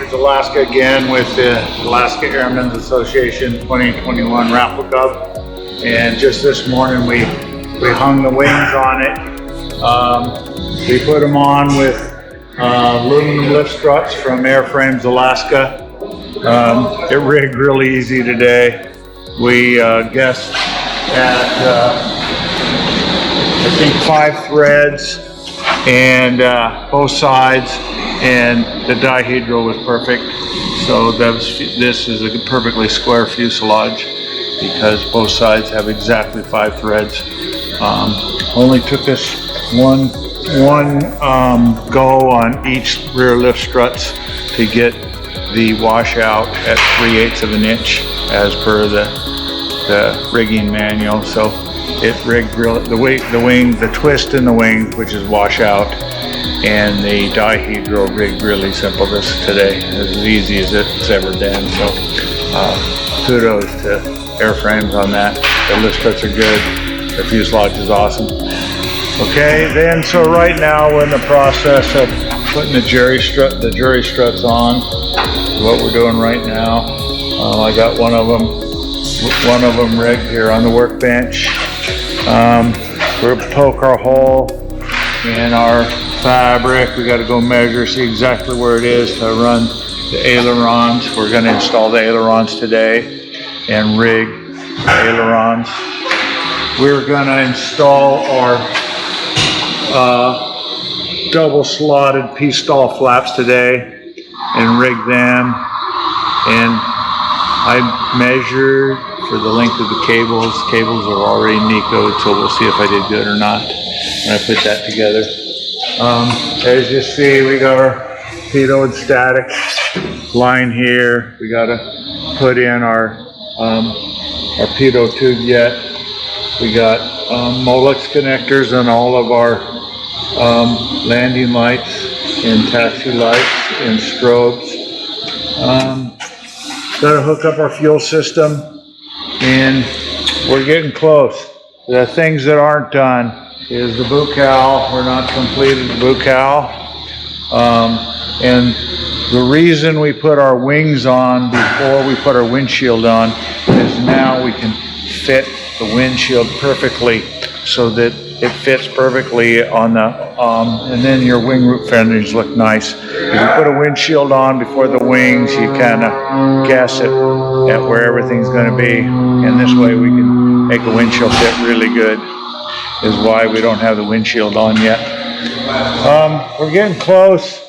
It's Alaska again with the Alaska Airmen's Association 2021 Raffle Cup. And just this morning we hung the wings on it. We put them on with aluminum lift struts from Airframes Alaska. It rigged really easy today. We guessed at I think 5 threads and both sides, and the dihedral was perfect. So this is a perfectly square fuselage because both sides have exactly 5 threads. Only took us one go on each rear lift struts to get the washout at 3/8 of an inch as per the rigging manual. So it rigged the twist in the wing, which is washout, and the dihedral rigged really simple today, as easy as it's ever been. So kudos to Airframes on that. The lift struts are good. The fuselage is awesome. Okay, then so right now we're in the process of putting the jury struts on. What we're doing right now. I got one of them rigged here on the workbench. We're gonna poke our hole in our fabric. We got to go measure, see exactly where it is to run the ailerons. We're going to install the ailerons today and rig the ailerons. We're going to install our double slotted P-stall flaps today and rig them. And I measured for the length of the cables. Cables are already NECO'd, so we'll see if I did good or not when I put that together. As you see, we got our pitot and static line here. We got to put in our pitot tube yet. We got Molex connectors on all of our landing lights and taxi lights and strobes. Got to hook up our fuel system, and we're getting close. The things that aren't done is the boot cowl. We're not completed the boot cowl. And the reason we put our wings on before we put our windshield on is now we can fit the windshield perfectly so that it fits perfectly on the, and then your wing root fenders look nice. If you put a windshield on before the wings, you kind of guess it at where everything's going to be. And this way we can make a windshield fit really good, is why we don't have the windshield on yet. We're getting close.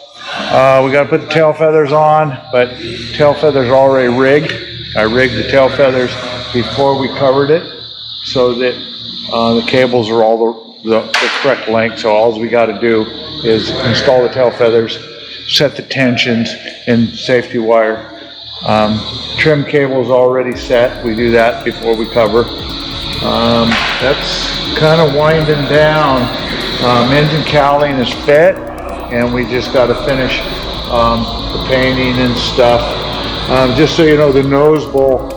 We got to put the tail feathers on, but tail feathers are already rigged. I rigged the tail feathers before we covered it so that the cables are all the correct length. So all we got to do is install the tail feathers, set the tensions, and safety wire. Trim cable is already set. We do that before we cover. That's kind of winding down. Engine cowling is fit, and we just got to finish the painting and stuff. Just so you know, the nose bowl,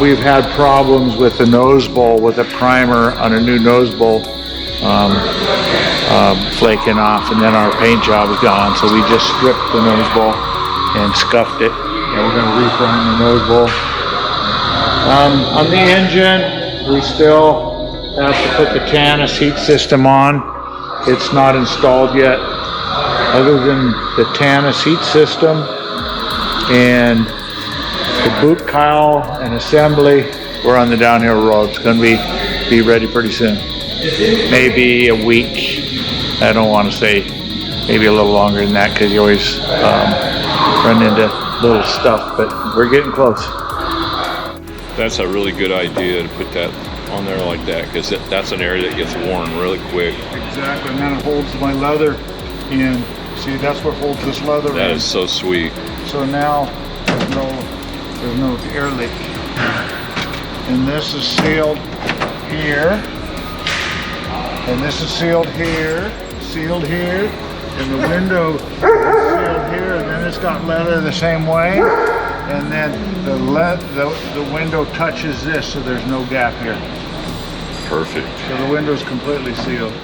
we've had problems with the nose bowl with a primer on a new nose bowl flaking off, and then our paint job is gone. So we just stripped the nose bowl and scuffed it, and we're going to reprime the nose bowl. On the engine, we still have to put the Tannis heat system on. It's not installed yet. Other than the Tannis heat system and the boot cowl and assembly, we're on the downhill road. It's going to be ready pretty soon. Maybe a week. I don't want to say maybe a little longer than that because you always run into little stuff, but we're getting close. That's a really good idea to put that on there like that, because that's an area that gets worn really quick. Exactly, and then it holds my leather in. See, that's what holds this leather in. That is so sweet. So now there's no air leak. And this is sealed here. And this is sealed here, and the window is sealed here, and then it's got leather the same way. And then the window touches this, so there's no gap here. Perfect. So the window's completely sealed.